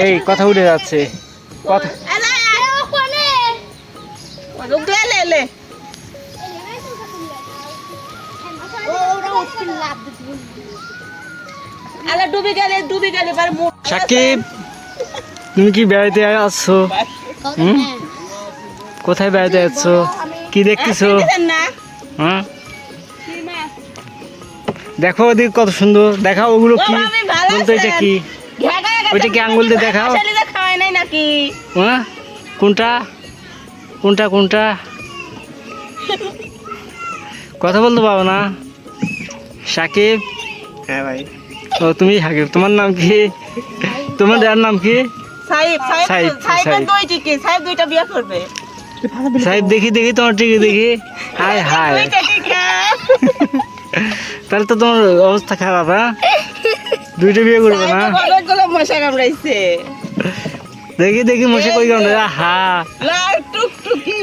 এই কথা উঠে যাচ্ছে কথা সাকিব তুমি কি বেড়াইতে আসছো? কোথায় বেড়াইতে যাচ্ছ? কি দেখতেছো? হ্যাঁ দেখো ওদিকে কত সুন্দর, দেখাও ওগুলো কি বলতো, এটা কি? ওইটা কি আঙ্গুল দিয়ে দেখাও। হ্যাঁ কোনটা কোনটা কোনটা কথা বলতে পারো না? সাকিব। হ্যাঁ ভাই। ও তুমি সাকিব, তোমার নাম কি? তোমার ডার নাম কি? সাহেব। দেখি দেখি তোমার টিকে দেখি। হাই হাই, তাহলে তো তোমার অবস্থা খারাপ। হ্যাঁ দুইটা বিয়ে করবে না? মশা কামড়াইছে। দেখি দেখি মশা কই কামড়ে। হা টুকটুকি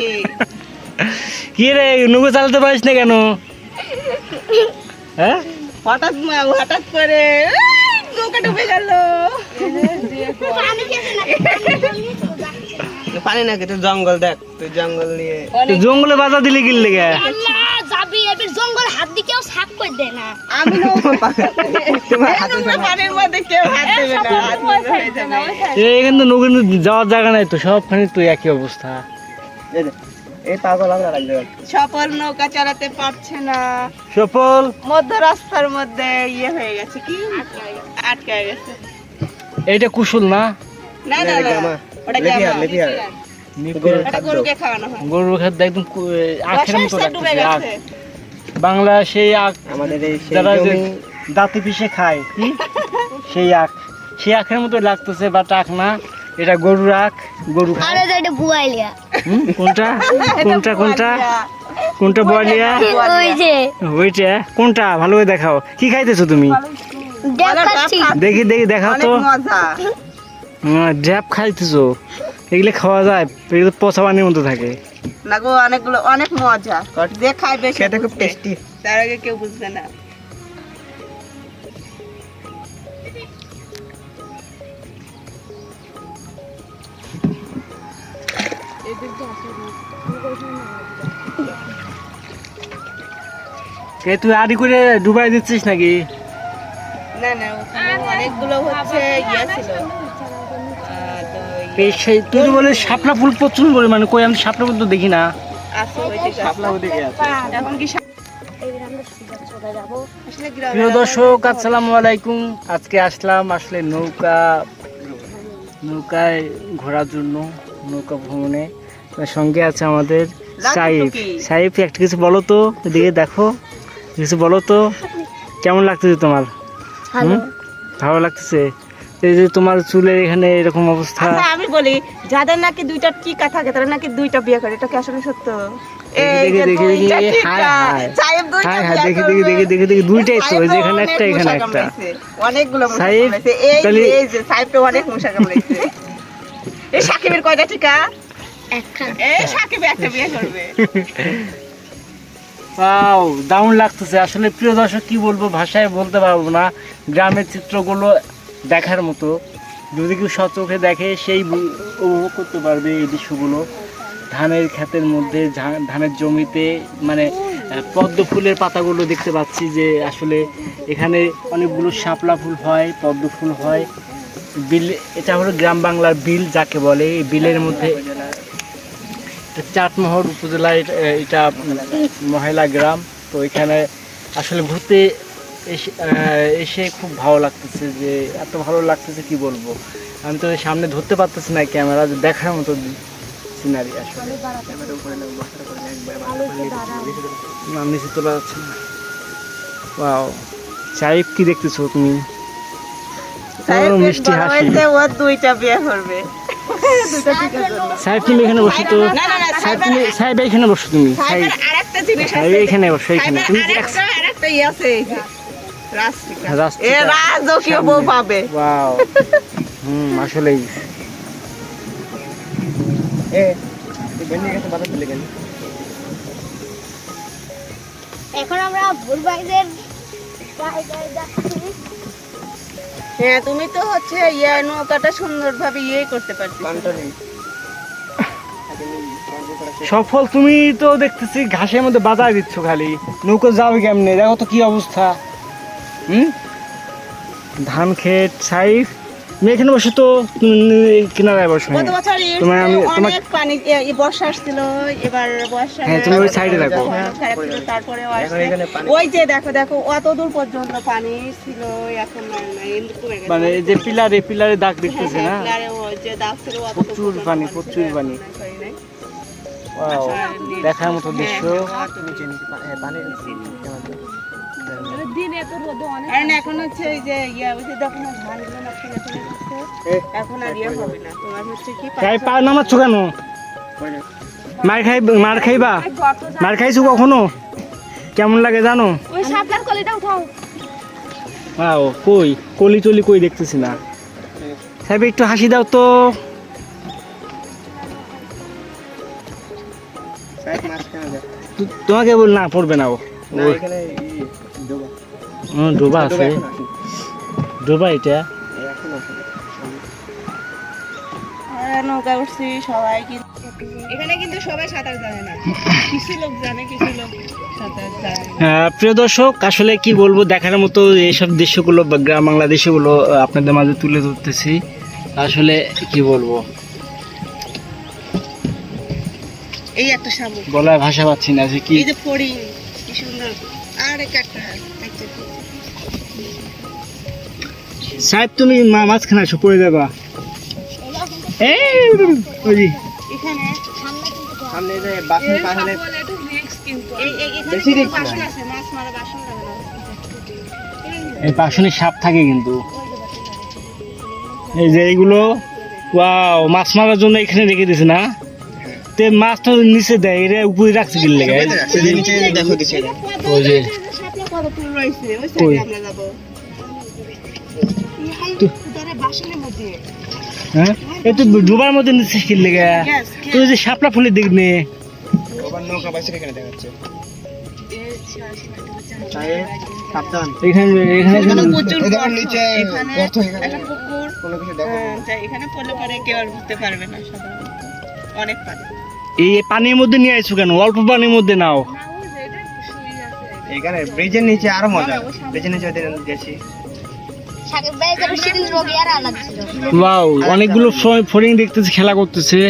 কি রে, নুগো চালাতে পারিস না কেন? হ্যাঁ হঠাৎ হঠাৎ করে নৌকা ডুবে গেল। পানি নাকি তুই জঙ্গল দেখ, তুই জঙ্গল নিয়ে জঙ্গলে বাধা দিলে কি লেগে? যাবি এবার জঙ্গল হাত দিয়ে কেউ সাফ করে দেয় না। আমি পানির মধ্যে কেউ হাত দেবে না। এখানে তো নৌকা যাওয়ার জায়গা নাই তো, সবখানে তো একই অবস্থা। এই পাগল আমরা লাগবে। সফল নৌকা চালাতে পারছে না, সফল মধ্য রাস্তার মধ্যে ইয়ে হয়ে গেছে, কি আটকায় গেছে। এইটা কুশল না? না না না, ওটা লেপিয়ার ওটা গরুকে খাওয়ানো হয়। গরুর খাদ্য একদম আখের মতো ডুবে লাগতেছে। গেছে। বাংলা সেই আখ আমাদের এই যারা যে দাঁতে পিষে খায়, কি সেই আখ, সেই আখের মতো লাগতেছে, বাট আখ না, এটা গরুর আখ, গরু খায়। আরে এটা বুয়াইলিয়া। কোনটা কোনটা কোনটা কোনটা বলিয়া? ওই যে ওইটা কোনটা, ভালো করে দেখাও। কি খাইতেছো তুমি? দেখাচ্ছি। দেখি দেখি দেখাও তো। মজা ড্যাপ খাইতেছো? এগুলো খাওয়া যায়? এগুলো পচা পানির মতো থাকে না গো, অনেকগুলো অনেক মজা। যে খায় বেশি সেটা খুব টেস্টি। তার আগে কেউ বুঝবে না। তুই আড়ি করে ডুবাই দিচ্ছিস নাকি? না না, ওখানে অনেকগুলো হচ্ছে ইয়ে ছিল। তুই তো বলে শাপলা ফুল প্রচুর পরিমাণে, কই আমি শাপলা ফুল তো দেখি না। এখন কি প্রিয় দর্শক আসসালামু আলাইকুম। আজকে আসলাম আসলে নৌকায় ঘোরার জন্য, নৌকা ভ্রমণে। সঙ্গে আছে আমাদের সাইফ। সাইফ একটা কিছু বলো তো, এদিকে দেখো, কিছু বলো তো, কেমন লাগতেছে তোমার? ভালো লাগতেছে? এই যে তোমার চুলের এখানে এরকম অবস্থা। আচ্ছা আমি বলি, যাদের নাকি দুইটা টিকা থাকে তারা নাকি দুইটা বিয়ে করে, এটা কি আসলে সত্য? দুইটাই তো, এখানে একটা এখানে একটা। অনেকগুলো অনেক মশা কামড়াইছে। এই সাকিবের কয়টা টিকা? এই সাকিব একটা বিয়ে করবে। দারুণ লাগতেছে আসলে। প্রিয় দর্শক কি বলবো, ভাষায় বলতে পারবো না। গ্রামের চিত্রগুলো দেখার মতো, যদি কেউ সচোখে দেখে সেই উপভোগ করতে পারবে এই দৃশ্যগুলো। ধানের ক্ষেতের মধ্যে, ধানের জমিতে, মানে পদ্ম ফুলের পাতাগুলো দেখতে পাচ্ছি যে আসলে এখানে অনেকগুলো শাপলা ফুল হয়, পদ্ম ফুল হয়। বিল, এটা হলো গ্রাম বাংলার বিল যাকে বলে। এই বিলের মধ্যে চাটমোহর উপজেলায় এটা মহিলা গ্রাম। তো এখানে আসলে ঘুরতে এসে খুব ভালো লাগতেছে, যে এত ভালো লাগতেছে কি বলবো। আমি তো সামনে ধরতে পারতেছি না ক্যামেরা, দেখার মতো সিনারি আসলে। নিচে তোলা যাচ্ছে না। ওয়াও, সাইফ কি দেখতেছো তুমি? মিষ্টি হাসি। দুইটা বিয়ে করবে। সাইফ তুমি এখানে বসো তো। সাইফ এখানে বসো তুমি। আরেকটা জিনিস সাইফ এখানে বসো, এখানে তুমি। আরেকটা ই আছে, রাজকীয় রাজকীয় বউ পাবে। ওয়াও, আসলেই। এখন আমরা ভুলবাইদের জায়গায় যাচ্ছি। হ্যাঁ তুমি তো হচ্ছে নৌকাটা সুন্দরভাবে করতে পারছিস। পানটা নেই। সফল তুমি তো দেখতেছি ঘাসের মধ্যে বাজায় দিচ্ছ খালি, নৌকো যাবে কেমনে? দেখো তো কি অবস্থা। ধান ক্ষেত সাইড, তুমি এখানে বসে তো কিনারায় বসো। গত বছর অনেক পানি বর্ষা আসছিল, এবার বর্ষা হ্যাঁ তুমি ওই সাইডে রাখো। তারপরে ওই যে দেখো দেখো অত দূর পর্যন্ত পানি ছিল, এখন মানে এই যে পিলারে দাগ দেখতেছে না, ওই যে দাগ ছিল প্রচুর পানি প্রচুর পানি। ওয়াও, দেখার মতো দৃশ্য। এখন হচ্ছে এই যে দেখো না ধানগুলো নষ্ট হয়ে যাচ্ছে, এখন আর হবে না। তোমার হচ্ছে কি পা নামাচ্ছ কেন? মার খাইবা? মার খাইছো কখনো? কেমন লাগে জানো? ওই শাপলার কলিটা উঠাও। ওয়াও, কই কলি টলি কই দেখতেছি না। সাহেব একটু হাসি দাও তো। তোমাকে বল না, পড়বে না ও। ডোবা আছে, ডোবা এটা। নৌকা উঠছি সবাই, এখানে কিন্তু সবাই সাঁতার জানে না, কিছু লোক জানে, কিছু লোক সাঁতার জানে না। প্রিয় দর্শক, আসলে কি বলবো, দেখার মতো এইসব দৃশ্যগুলো বা গ্রাম বাংলা দৃশ্যগুলো আপনাদের মাঝে তুলে ধরতেছি। আসলে কি বলবো, এই একটা শামুক, বলার ভাষা পাচ্ছি না যে কি। এই যে ফড়িং কি সুন্দর, আর একটা সাহেব তুমি মাঝখানে আসো, পড়ে যাবা। এখানে সামনে যে বাসন পাহাড়ে বেশি রিস্ক বাসন আছে, মাছ মারা বাসন লাগে না। এই পাশনে সাপ থাকে কিন্তু। এই যে এইগুলো, ওয়াও, মাছ মারার জন্য এখানে রেখে দিছে না? তে মাছ তো নিচে দেয়, এরা উপরে রাখছে কি লেগে? নিচে দেখো দিছে। ওই যে শাপলা কত ফুল রয়েছে, ওই সাইডে আমরা যাব। এই বাসনের মধ্যে, হ্যাঁ, এই তো ডোবার মধ্যে নিচে কি লেগে? তো ওই যে শাপলা ফুলের দিক নিয়ে ওবার নৌকা বাইসে এখানে দেখাচ্ছে। সাবধান, এখানে প্রচুর নিচে গর্ত হয়ে গেছে, একটা পুকুর, কোনো কিছু দেখা যায় না। এখানে পড়লে পরে কেউ আর বুঝতে পারবে না, সাধারণত অনেক পানি। এই পানির মধ্যে নিয়ে আইছো কেন? অল্প পানির মধ্যে নাও। এখানে ব্রিজের নিচে আরো মজা, ব্রিজের নিচে গেছি। সাকিব ভাই যেন সিরিজ রোগী আর আলাদা ছিল। ওয়াও, অনেকগুলো ফড়িং দেখতেছি খেলা করতেছে।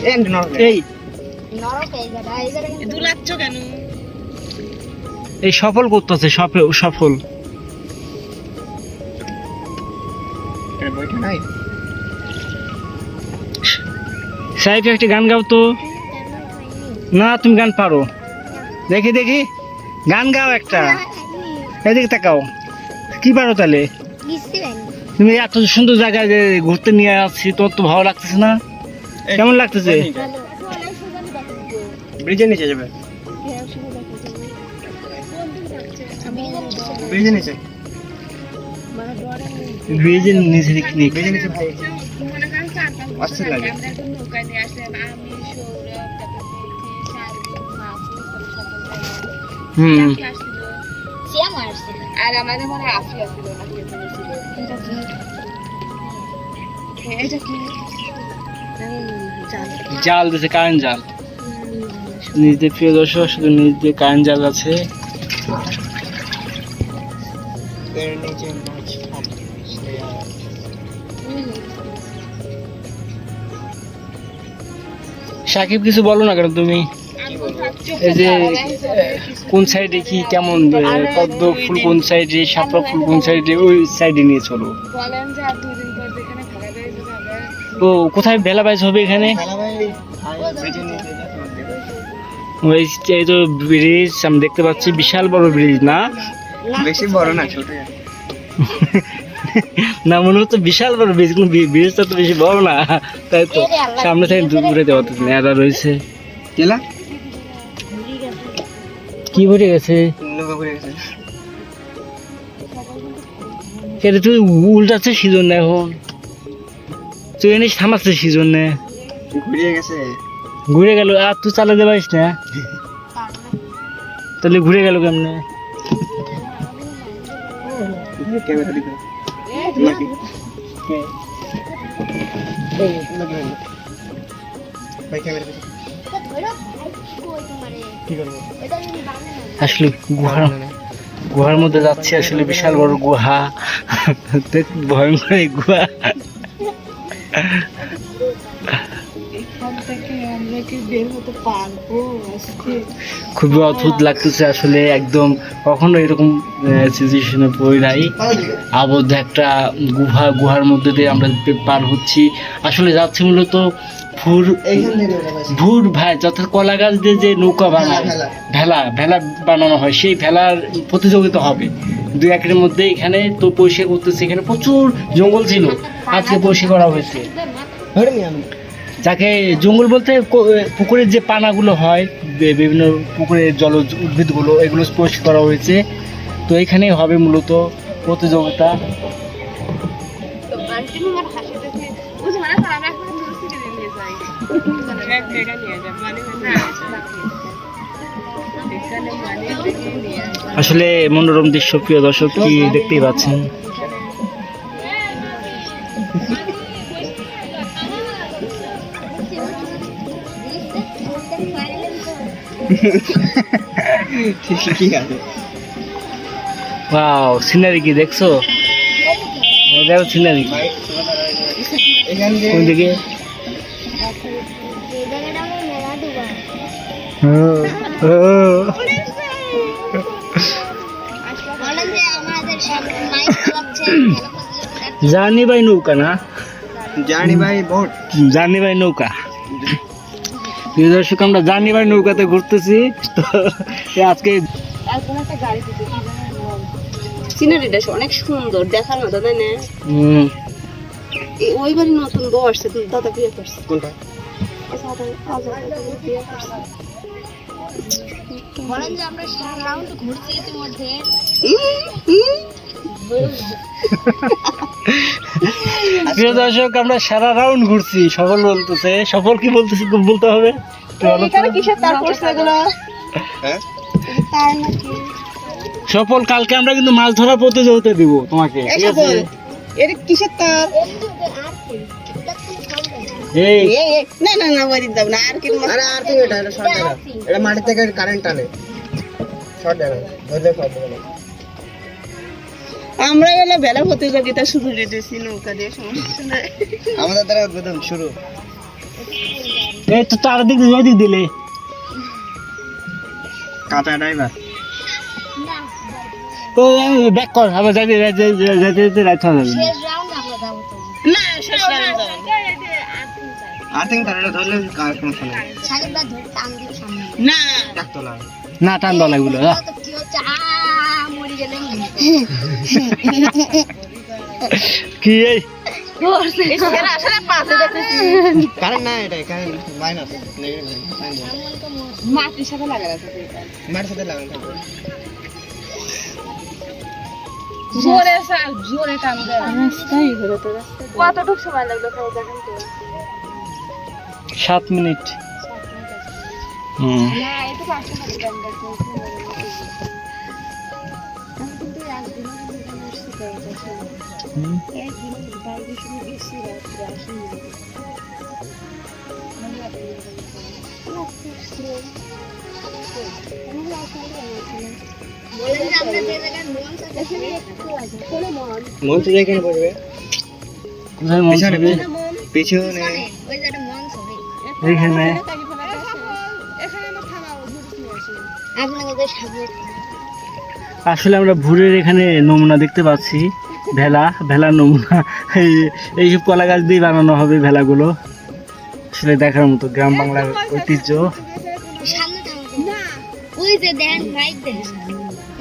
এই নরক এই জায়গা, এই জায়গা দুলাচ্ছ কেন? এই সফল করতেছে, সফল। বইটা নাই। সাহেব একটা গান গাও তো। না তুমি গান পারো, দেখি দেখি গান গাও একটা। এদিকে তাকাও, কি পারো তাহলে? তুমি এত সুন্দর জায়গায় যে ঘুরতে নিয়ে আসছি, তোর তো ভালো লাগতেছে না? কেমন লাগতেছে? ব্রিজের নিচে যাবে, ব্রিজের নিচে, ব্রিজের নিচে পিকনিক। ব্রিজের নিচে ভাই মনে করেন 4-5 বছর অস্থির আগে লাগে। আমরা একটা নৌকায় নিয়ে আসলাম, আমি, সৌরভ, তারপর দেখি, শারমিন, মাহফুজ, হুম, আসছিল, সিয়াম আসছে। আর আমাদের মনে হয় আফি আসছিল না, কে যেন ছিল। এটা কি? জাল। জাল দিছে, কারেন্ট জাল। নিজেদের প্রিয় দর্শক, শুধু নিজেদের কারেন্ট জাল আছে। এর নিচে মাছ। সাকিব কিছু বলো না কেন তুমি? এই যে কোন সাইডে কি কেমন, পদ্ম ফুল কোন সাইডে, শাপলা ফুল কোন সাইডে, ওই সাইডে নিয়ে চলো। বলেন যে আর 2 দিন পর যেখানে খেলা বেরিয়ে যাবে। ও কোথায় বেলা বাইজ হবে এখানে? খালা ভাই ব্রিজের নিচে ওই এই তো ব্রিজ আমি দেখতে পাচ্ছি, বিশাল বড় ব্রিজ না? বেশি বড় না, ছোট। না মনে হচ্ছে বিশাল বড় ব্রিজ, কিন্তু ব্রিজটা তো বেশি বড় না, তাই তো সামনে থেকে দূরে দেওয়া তো নেড়া রয়েছে। কেলা কি ভরে গেছে? নৌকা ঘুরে গেছে। এটা তুই উল্টাচ্ছে সিজন না, এখন তুই এনে থামাচ্ছে সিজন না, ঘুরিয়ে গেছে। ঘুরে গেল। আর তুই চালাতে পারিস না, তাহলে ঘুরে গেল কেমনে? ক্যামেরা দিতে নাকি ভাই ক্যামেরা দিতে কি করবো আসলে গুহার মধ্যে যাচ্ছি, আসলে বিশাল বড় গুহা, দেখ ভয়ঙ্কর এই গুহা। এখান থেকে আমরা কি বের হতে পারবো আজকে? খুবই অদ্ভুত লাগতেছে আসলে, একদম কখনো এরকম সিচুয়েশনে পড়ি নাই। আবদ্ধ একটা গুহার মধ্যে দিয়ে আমরা পার হচ্ছি, আসলে যাচ্ছি মূলত ভুর ভাই, যথা কলা গাছ দিয়ে যে নৌকা বানায়, ভেলা বানানো হয়, সেই ভেলার প্রতিযোগিতা হবে 2-1 মধ্যে। এখানে তো পরিষ্কার করতেছে, এখানে প্রচুর জঙ্গল ছিল, আজকে পরিষ্কার করা হয়েছে। যাকে জঙ্গল বলতে পুকুরের যে পানাগুলো হয়, বিভিন্ন পুকুরের জলজ উদ্ভিদগুলো, এগুলো পরিষ্কার করা হয়েছে। তো এখানেই হবে মূলত প্রতিযোগিতা। আসলে মনোরম দৃশ্য, প্রিয় দর্শক, কি দেখতেই পাচ্ছেন। ঠিক আছে। ওয়াও, সিনারি কি দেখছো? এটাও সিনারি। এখান কোন দিকে? জানি ভাই নৌকা না, জানি ভাই বোট, জানি ভাই নৌকা। প্রিয় দর্শক, আমরা জানি ভাই নৌকাতে ঘুরতেছি। তো আজকে সিনারিটা অনেক সুন্দর, দেখার মতো, তাই না? ওই বাড়ি নতুন বউ আসছে, দাদা বিয়ে করছে। কোনটা? বলেন যে আমরা সারা রাউন্ড ঘুরছি ইতিমধ্যে। প্রিয় দর্শক, আমরা সারা রাউন্ড ঘুরছি। সফল বলতেছে, সফল কি বলতেছে বলতে হবে। এখানে কিসের তার পড়ছে এগুলো? হ্যাঁ তার নাকি? সফল, কালকে আমরা কিন্তু মাছ ধরার প্রতিযোগিতা দিব তোমাকে, ঠিক আছে? এর কিসের তার? এই না না না, বাড়ি যাব না। আর কি? আরে আর কি, এটা শর্ট দেনা, এটা মাটি থেকে কারেন্ট টানে, শর্ট দেনা ধরলে শর্ট দেনা। আমরা গেলে বেলা প্রতিযোগিতা শুরু রেটেছি নৌকা দিয়ে, সমস্যা নাই। আমাদের দ্বারা উদ্বোধন শুরু। এই তো চারদিক ওইদিক দিলে কাঁচা ড্রাইভার তো ব্যাক কর, আবার যাইতে যাইতে রাইট হয়ে যাবে। শেষ রাউন্ড আমরা যাবো তো। না, শেষ রাউন্ড যাব। আর think তারা ধরলে কার সমস্যা নেই। সাকিবরা ধরে টান দিয়ে সামনে। না, ডাকতলা না টান দলা এগুলো তো কি হচ্ছে? মরে গেলেন। কি এই এরা আসলে পাশে দেখতেছি। কারেন্ট না, এটা কারেন্ট মাইনাস নেগেটিভ মাটির সাথে লাগা আছে এটা। মাটির সাথে লাগানো থাকবে। জোরে টান দেয়। রাস্তাই ঘুরে তো রাস্তা। কতটুকু সময় লাগলো তাও দেখেন তো? 7 মিনিট। না, এটা পাঁচটা টান দেয়। আমি কিন্তু একদিন আসছি তো একদিন বাইরে শুনে গেছি, রাত্রে আসিনি। বলেন যে আমরা যে জায়গায় মঞ্চ আছে সেখানে একটু আছে। কোন মঞ্চ? মঞ্চ যেখানে পড়বে কোথায় মন পিছনে হবে? পিছনে ওই যে একটা মঞ্চ হবে। এইখানে আপনাদের সামনে আসলে আমরা ভুরের এখানে নমুনা দেখতে পাচ্ছি, ভেলার নমুনা। এইসব কলা গাছ দিয়ে বানানো হবে ভেলাগুলো। আসলে দেখার মতো গ্রাম বাংলার ঐতিহ্য। সামনে থাকো না, ওই যে দেন মাইক দেন,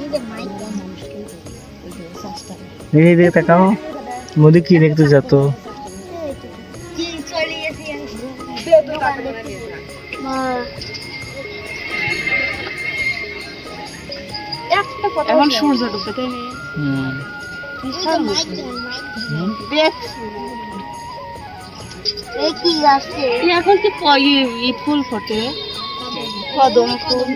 ওই যে মাইক দেন মানুষকে, ওই যে সস্তা এই দেখে তাকাও, মোদি কি দেখতে যেত। কি চলিয়েছি এখন সূর্য ডুবে, তাই না? মাইক দেন, মাইক দেন। এই কি আসছে? এখন কি ফুল ফোটে, কদম ফুল।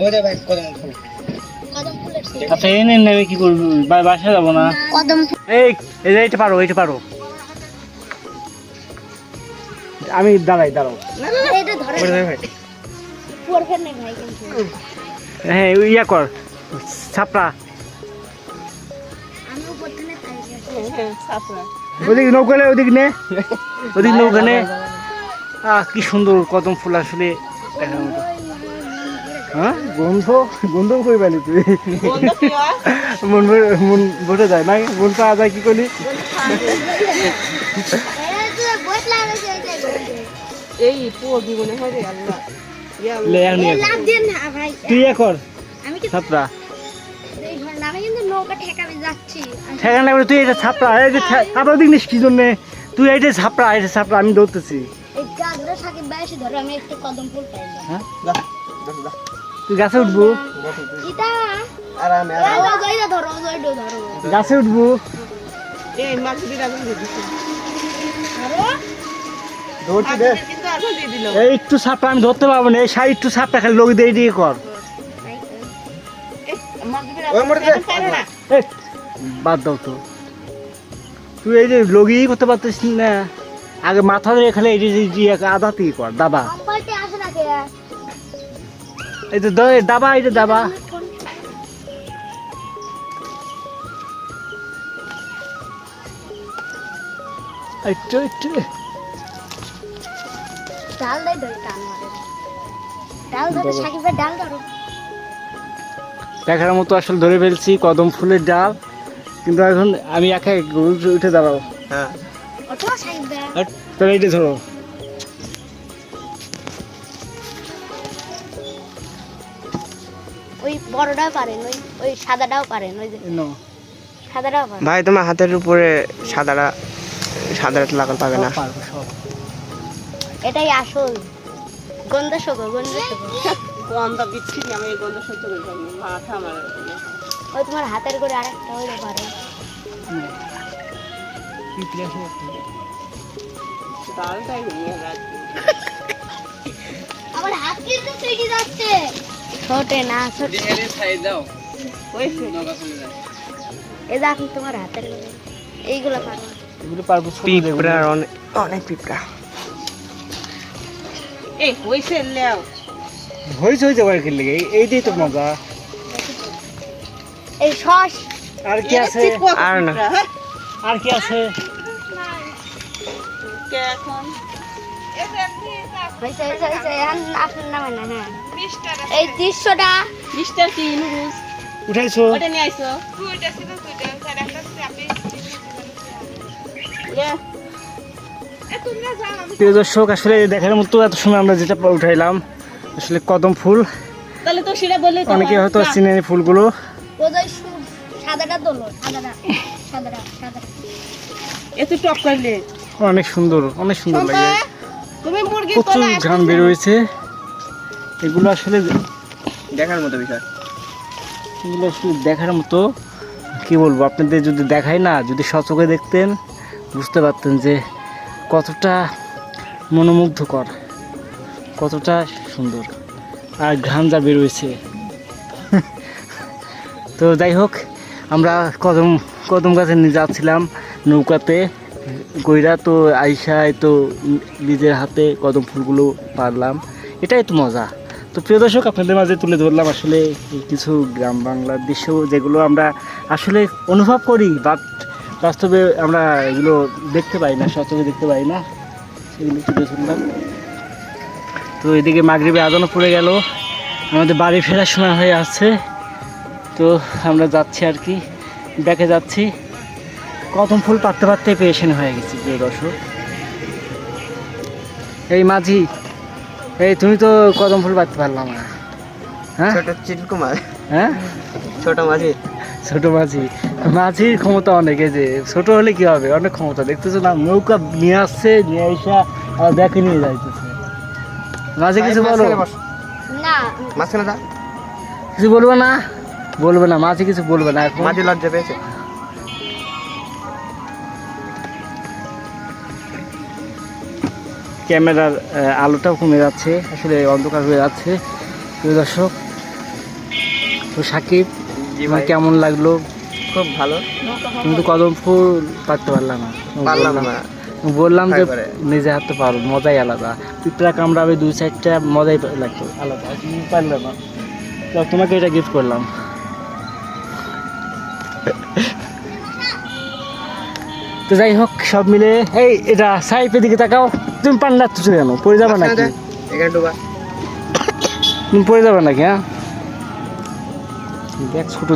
ওই যে ভাই কদম ফুল। কদম ফুলের আচ্ছা এনে নেবে কি করবি, বাসা যাবো না। কদম এই এই যে এইটা পারো আমি দাঁড়াও। না এটা ধরে পড়বে না ভাই কিন্তু হ্যাঁ ইয়া কর ছাপড়া, আমি উপর থেকে তাই সাপড়া ওদিকে নৌকালে ওদিকে নৌকা নে। কি সুন্দর কদম ফুল আসলে দেখার মতো। হ্যাঁ গন্ধ কই পালি তুই? বন্ধ কি হয় মন বসে যায় না, মন পাওয়া যায় কি করলি? এই পোগি মনে হয় রে আল্লাহ লে আর নিয়ে লাভ দেন না ভাই তুই ইয়া কর আমি কি ছাপড়া এই ঘর নামে কিন্তু নৌকা ঠেকাবে যাচ্ছি ঠেকান লাগবে। তুই এটা ছাপড়া, এই যে ছাপড়া দিস কি জন্যে? তুই এইটা ছাপড়া আমি ধরতেছি। এই গাছটা সাকিব ভাই এসে ধরে আমি একটা কদম ফুল পাইলাম হ্যাঁ তুই গাছে উঠবো, এটা আরামে ও যাইরা ধরো ধরো গাছে উঠবো। এই মাছ দিয়ে আগুন দিয়ে দিছে ধরো ধরছি দে। কিন্তু আগুন দিয়ে দিল এই একটু ছাপড়া আমি ধরতে পারবো না, এই সাইড একটু ছাপড়া খালি লোক দিয়ে দিয়ে কর। মাছ দিয়ে ওই মোড়ে দে। আগুন পারে না এই, বাদ দাও তো, তুই এই যে লগি করতে পারতিস না, আগে মাথা দিয়ে খালি এই যে আদাতেই কর দাবা, কম্পালতে আসে না কে এই যে দাবা, এই যে দাবা। একটু ডাল দেই ধরে টান মারে ডাল ধরে সাকিব ভাই ডাল ধরো দেখার মতো আসলে ধরে ফেলছি কদম ফুলের ডাল, কিন্তু এখন আমি একা উঠে দাঁড়াও। হ্যাঁ ওঠো সাকিব ভাই তাহলে এইটা ধরো। ওই বড়টাও পারেন ওই সাদাটাও পারেন ওই যে সাদাটাও পারেন ভাই তোমার হাতের উপরে সাদাটা লাগাল পাবে না। পারবো সব। এটাই আসল গন্ধ শোকো গন্ধ বিচ্ছিরি আমি এই গন্ধ সহ্য করতে পারি না মাথা আমার ওই তোমার হাতের করে আরেকটা হইলে পারে ডালটাই নিয়ে রাখি আমার হাত কিন্তু পেটে যাচ্ছে ছোটে না ছোট ওই এই দেখো তোমার হাতের করে এইগুলো পারো এগুলো পারবো। পিঁপড়ার অনেক পিঁপড়া। এই হইছে লেও হয়েছে যাবার খেললে এইটাই তো মজা। এই সস আর কি আছে? আর না। আর কি আছে? কে এখন হয়েছে এখন আপনার নামে না হ্যাঁ এই 300টা মিস্টার কি নুরুস উঠাইছো? ওটা নিয়ে আইছো দুইটা ছিল দুইটা স্যার একটা চাপি প্রিয় দর্শক, আসলে দেখার মতো এত সময় আমরা যেটা উঠাইলাম আসলে কদম ফুল। তাহলে তো সেটা বললেই তো অনেকে হয়তো চিনে এই ফুলগুলো। ওই সাদাটা দোলো সাদাটা এত টপ করলে অনেক সুন্দর লাগে, তুমি মুরগি প্রচুর ঘ্রাণ বের হয়েছে। এগুলো আসলে দেখার মতো বিষয়। এগুলো আসলে দেখার মতো, কি বলবো আপনাদের, যদি দেখাই না, যদি সচক্ষে দেখতেন বুঝতে পারতেন যে কতটা মনোমুগ্ধকর, কতটা সুন্দর, আর ঘ্রাণ যা বের হয়েছে। তো যাই হোক, আমরা কদম গাছে নিয়ে যাচ্ছিলাম নৌকাতে কইরা, তো আইসায় তো নিজের হাতে কদম ফুলগুলো পারলাম, এটাই তো মজা। তো প্রিয় দর্শক, আপনাদের মাঝে তুলে ধরলাম আসলে কিছু গ্রাম বাংলার দৃশ্য, যেগুলো আমরা আসলে অনুভব করি, বাট বাস্তবে আমরা এগুলো দেখতে পাই না, সচক্ষে দেখতে পাই না, সেগুলো তুলে ধরলাম। তো এদিকে মাগরিবে আজানও পড়ে গেল, আমাদের বাড়ি ফেরার সময় হয়ে আসছে। তো আমরা যাচ্ছি আর কি, দেখে যাচ্ছি, কদম ফুল পাততে পেশেন্ট হয়ে গেছি প্রিয় দর্শক। এই মাঝি, এই তুমি তো কদম ফুল পাততে পারলাম না, হ্যাঁ? ছোট চিলকুমার, হ্যাঁ ছোট মাঝি, ছোট মাঝির ক্ষমতা অনেক, এই যে ছোট হলে কি হবে, অনেক ক্ষমতা। দেখতেছো না, নৌকা নিয়ে আসছে, নিয়ে এসে আবার দেখে নিয়ে যাইতেছে। মাঝি কিছু বলো? না মাঝখানে দা কিছু বলবে না মাঝি কিছু বলবে না এখন। মাঝি লজ্জা পেয়েছে। ক্যামেরার আলোটাও কমে যাচ্ছে, আসলে অন্ধকার হয়ে যাচ্ছে প্রিয় দর্শক। তো সাকিব জি তোমার ভাই কেমন লাগলো? খুব ভালো। কিন্তু কদম ফুল পারতে পারলাম না। পারলাম না। বললাম যে তারপরে? নিজে হাতে পারো, মজাই আলাদা। পিঁপড়া কামড়াবে 2-4টা, মজাই লাগতো আলাদা। তুমি পারলে না, তো তোমাকে এটা গিফট করলাম। তো যাই হোক, সব মিলে এই এটা সাইপের দিকে তাকাও। তুমি পান্ডা তুছো কেন? পড়ে যাবে নাকি? এখানে ঢোকা। তুমি পড়ে যাবে নাকি? হ্যাঁ, দেখ ছোট